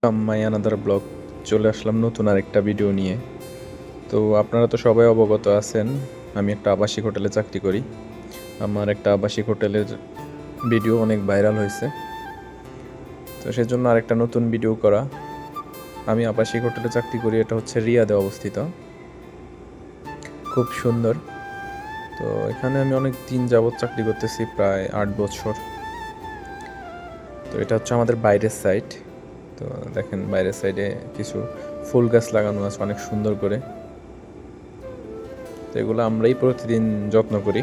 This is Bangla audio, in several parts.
মাই আনাদার ব্লগ চলে আসলাম নতুন আরেকটা ভিডিও নিয়ে। তো আপনারা তো সবাই অবগত আছেন আমি একটা আবাসিক হোটেলে চাকরি করি। আমার একটা আবাসিক হোটেলের ভিডিও অনেক ভাইরাল হয়েছে, তো সেজন্য আরেকটা নতুন ভিডিও করা। আমি আবাসিক হোটেলে চাকরি করি, এটা হচ্ছে রিয়াদে অবস্থিত, খুব সুন্দর। তো এখানে আমি অনেক দিন যাবৎ চাকরি করতেছি, প্রায় 8 বছর। তো এটা হচ্ছে আমাদের বাইরের সাইড। তো দেখেন বাইরের সাইডে কিছু ফুল গাছ লাগানো আছে অনেক সুন্দর করে। তো এগুলো আমরাই প্রতিদিন যত্ন করি,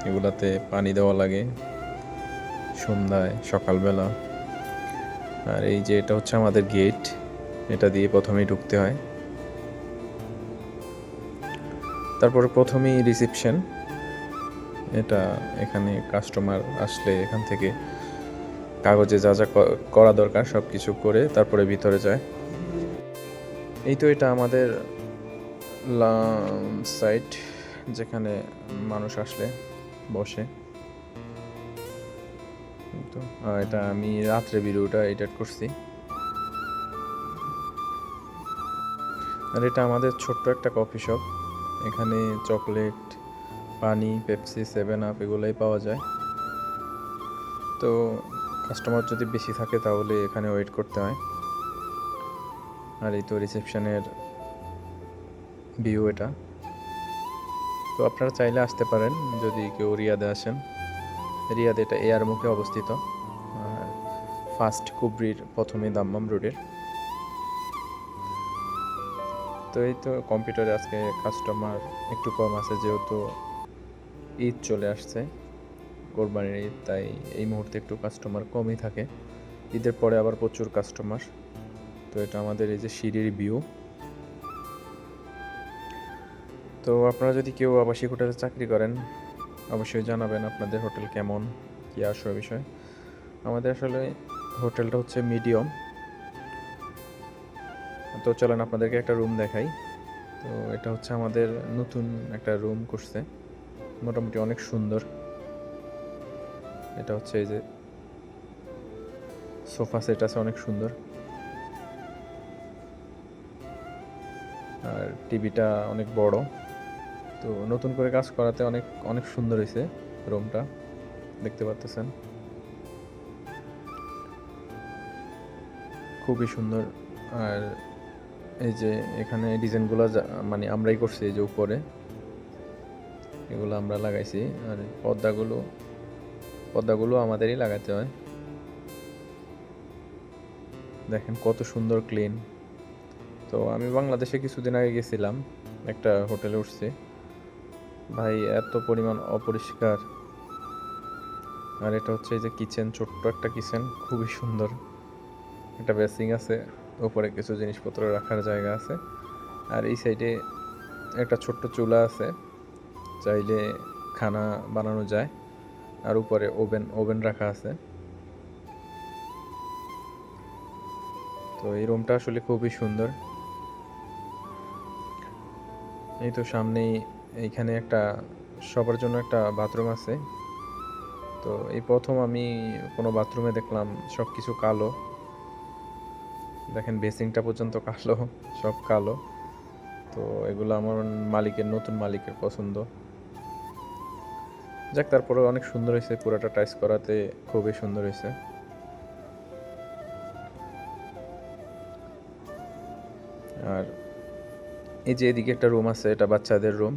এগুলাতে পানি দেওয়া লাগে সন্ধ্যায় সকালবেলা। আর এই যে এটা হচ্ছে আমাদের গেট, এটা দিয়ে প্রথমেই ঢুকতে হয়। তারপরে প্রথমেই রিসেপশন, এটা এখানে কাস্টমার আসলে এখান থেকে কাগজে যা যা করা দরকার সব কিছু করে তারপরে ভিতরে যায়। এই তো এটা আমাদের সাইট, যেখানে মানুষ আসলে বসে। তো এটা আমি রাত্রে ভিডিওটা এডিট করছি। আর এটা আমাদের ছোট্ট একটা কফি শপ, এখানে চকলেট, পানি, পেপসি, 7 আপ এগুলোই পাওয়া যায়। তো কাস্টমার যদি বেশি থাকে তাহলে এখানে ওয়েট করতে হয়। আর এই তো রিসেপশনের ভিউ এটা। তো আপনারা চাইলে আসতে পারেন যদি কেউ রিয়াদে আসেন। রিয়াদে এটা এয়ার মুখে অবস্থিত, আর ফার্স্ট কুবরির প্রথমে দাম্মাম রোডের। তো এই তো কম্পিউটারে আজকে কাস্টমার একটু কম আছে, যেহেতু ঈদ চলে আসছে, কোরবানির ঈদ, তাই এই মুহূর্তে একটু কাস্টমার কমই থাকে। ঈদের পরে আবার প্রচুর কাস্টমার। তো এটা আমাদের এই যে সিঁড়ির ভিউ। তো আপনারা যদি কেউ আবাসিক হোটেলে চাকরি করেন অবশ্যই জানাবেন আপনাদের হোটেল কেমন, কী আসবে বিষয়। আমাদের আসলে হোটেলটা হচ্ছে মিডিয়াম। তো চলেন আপনাদেরকে একটা রুম দেখাই। তো এটা হচ্ছে আমাদের নতুন একটা রুম করছে, মোটামুটি অনেক সুন্দর। এটা হচ্ছে এই যে সোফা সেট আছে অনেক সুন্দর, আর টিভিটা অনেক বড়। তো নতুন করে কাজ করাতে অনেক অনেক সুন্দর হয়েছে রুমটা, দেখতে পাচ্ছেন খুবই সুন্দর। আর এই যে এখানে ডিজাইনগুলো মানে আমরাই করছি, এই যে উপরে এগুলো আমরা লাগাইছি। আর পর্দাগুলো আমাদেরই লাগাতে হয়। দেখেন কত সুন্দর ক্লিন। তো আমি বাংলাদেশে কিছুদিন আগে গেছিলাম, একটা হোটেলে উঠছি, ভাই এত পরিমাণ অপরিষ্কার। আর এটা হচ্ছে এই যে কিচেন, ছোট্ট একটা কিচেন, খুবই সুন্দর। একটা বেসিং আছে, উপরে কিছু জিনিসপত্র রাখার জায়গা আছে। আর এই সাইডে একটা ছোট্ট চুলা আছে, চাইলে খানা বানানো যায়। আর উপরে ওভেন রাখা আছে। তো এই রুমটা আসলে খুবই সুন্দর। এই তো সামনেই এইখানে একটা সবার জন্য একটা বাথরুম আছে। তো এই প্রথম আমি কোনো বাথরুমে দেখলাম সব কিছু কালো। দেখেন বেসিংটা পর্যন্ত কালো, সব কালো। তো এগুলো আমার নতুন মালিকের পছন্দ। যাক, তারপরে অনেক সুন্দর হয়েছে, পুরাটা টাইস করাতে খুবই সুন্দর হয়েছে। আর এই যে এদিকে একটা রুম আছে, এটা বাচ্চাদের রুম,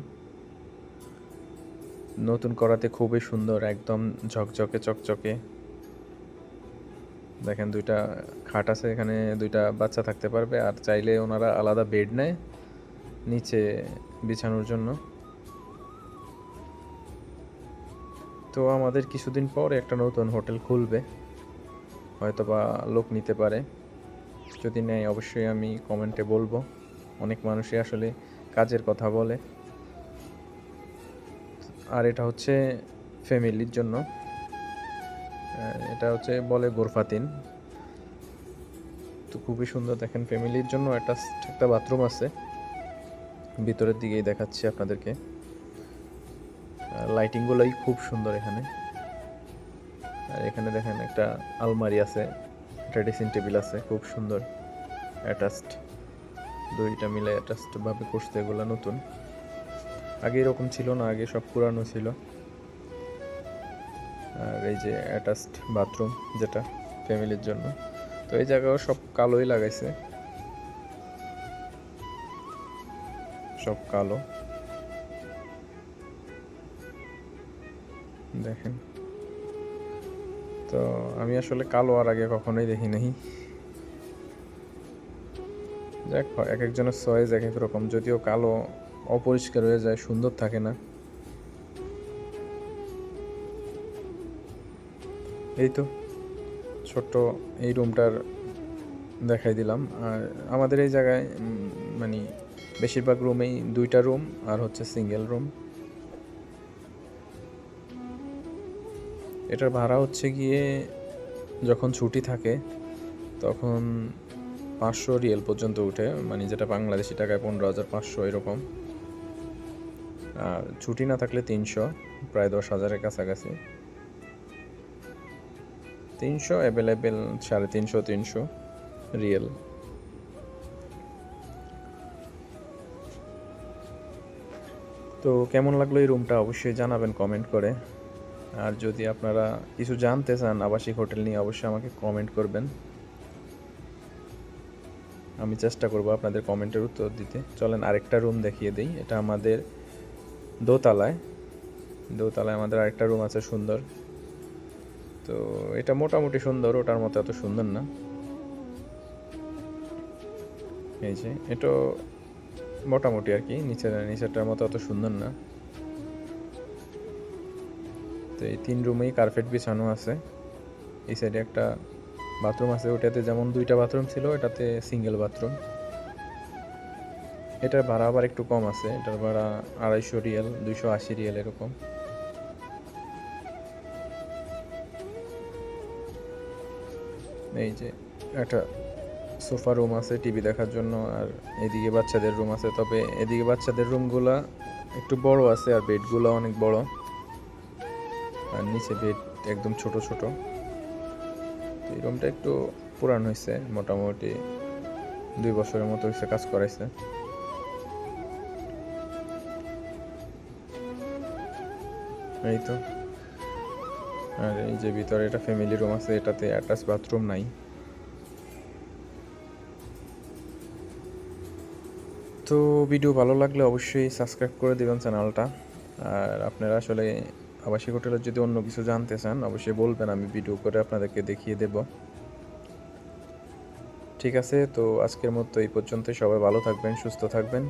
নতুন করাতে খুবই সুন্দর, একদম ঝকঝকে চকচকে। দেখেন দুইটা খাট আছে এখানে, দুইটা বাচ্চা থাকতে পারবে। আর চাইলে ওনারা আলাদা বেড নেয় নিচে বিছানোর জন্য। তো আমাদের কিছুদিন পর একটা নতুন হোটেল খুলবে, হয়তো বা লোক নিতে পারে। যদি নেয় অবশ্যই আমি কমেন্টে বলবো। অনেক মানুষই আসলে কাজের কথা বলে। আর এটা হচ্ছে ফ্যামিলির জন্য, এটা হচ্ছে বলে গোরফাতিন। তো খুবই সুন্দর, দেখেন ফ্যামিলির জন্য একটা বাথরুম আছে, ভিতরের দিকেই দেখাচ্ছি আপনাদেরকে। লাইটিংগুলোই খুব সুন্দর এখানে। আর এখানে দেখেন একটা আলমারি আছে, একটা ড্রেসিং টেবিল আছে, খুব সুন্দর। অ্যাটাচড, দুইটা মিলে অ্যাটাচড ভাবে করছে, এগুলো নতুন, আগে এরকম ছিল না, আগে সব পুরানো ছিল। আর এই যে অ্যাটাচড বাথরুম যেটা ফ্যামিলির জন্য, তো এই জায়গাও সব কালোই লাগাইছে, সব কালো দেখেন। তো আমি আসলে কালো আর আগে কখনোই দেখি নাই। যাক, এক একজনের চয়েস এক এক রকম, যদিও কালো অপরিষ্কার হয়ে যায়, সুন্দর থাকে না। এই তো ছোট্ট এই রুমটার দেখাই দিলাম। আর আমাদের এই জায়গায় মানে বেশিরভাগ রুমেই দুইটা রুম আর হচ্ছে সিঙ্গেল রুম। এটার ভাড়া হচ্ছে গিয়ে যখন ছুটি থাকে তখন 500 রিয়েল পর্যন্ত উঠে, মানে যেটা বাংলাদেশি টাকায় 15,500 এরকম। আর ছুটি না থাকলে 300, প্রায় 10,000-এর কাছাকাছি। 300 অ্যাভেলেবেল, 350 রিয়েল। তো কেমন লাগলো এই রুমটা অবশ্যই জানাবেন কমেন্ট করে। আর যদি আপনারা কিছু জানতে চান আবাসিক হোটেল নিয়ে, অবশ্যই আমাকে কমেন্ট করবেন, আমি চেষ্টা করব আপনাদের কমেন্টের উত্তর দিতে। চলেন আরেকটা রুম দেখিয়ে দিই। এটা আমাদের দোতলায় আমাদের আরেকটা রুম আছে সুন্দর। তো এটা মোটামুটি সুন্দর, ওটার মতো এত সুন্দর না। এই যে এটা মোটামুটি আর কি, নিচেরটার মতো অত সুন্দর না। তো এই 3 রুমেই কার্পেট বিছানো আছে। এই সাইডে একটা বাথরুম আছে, ওটাতে যেমন 2টা বাথরুম ছিল, এটাতে সিঙ্গেল বাথরুম। এটার ভাড়া আবার একটু কম আছে, এটার ভাড়া 250 রিয়েল, 280 রিয়েল এরকম। এই যে একটা সোফা রুম আছে টিভি দেখার জন্য, আর এদিকে বাচ্চাদের রুম আছে। তবে এদিকে বাচ্চাদের রুমগুলা একটু বড় আছে, আর বেডগুলো অনেক বড়, আর নিচে বেড একদম ছোট ছোট। এই রুমটা একটু পুরান হয়েছে, মোটামুটি 2 বছরের মতো হয়েছে কাজ করাইছে। এই তো। আর এই যে ভিতরে এটা ফ্যামিলি রুম আছে, এটাতে অ্যাটাচ বাথরুম নাই। তো ভিডিও ভালো লাগলে অবশ্যই সাবস্ক্রাইব করে দেবেন চ্যানেলটা। আর আপনারা আসলে আবাসিক হোটেলের যদি অন্য কিছু জানতে চান অবশ্যই বলবেন, আমি ভিডিও করে আপনাদেরকে দেখিয়ে দেব। ঠিক আছে, তো আজকের মতো এই পর্যন্তই। সবাই ভালো থাকবেন, সুস্থ থাকবেন।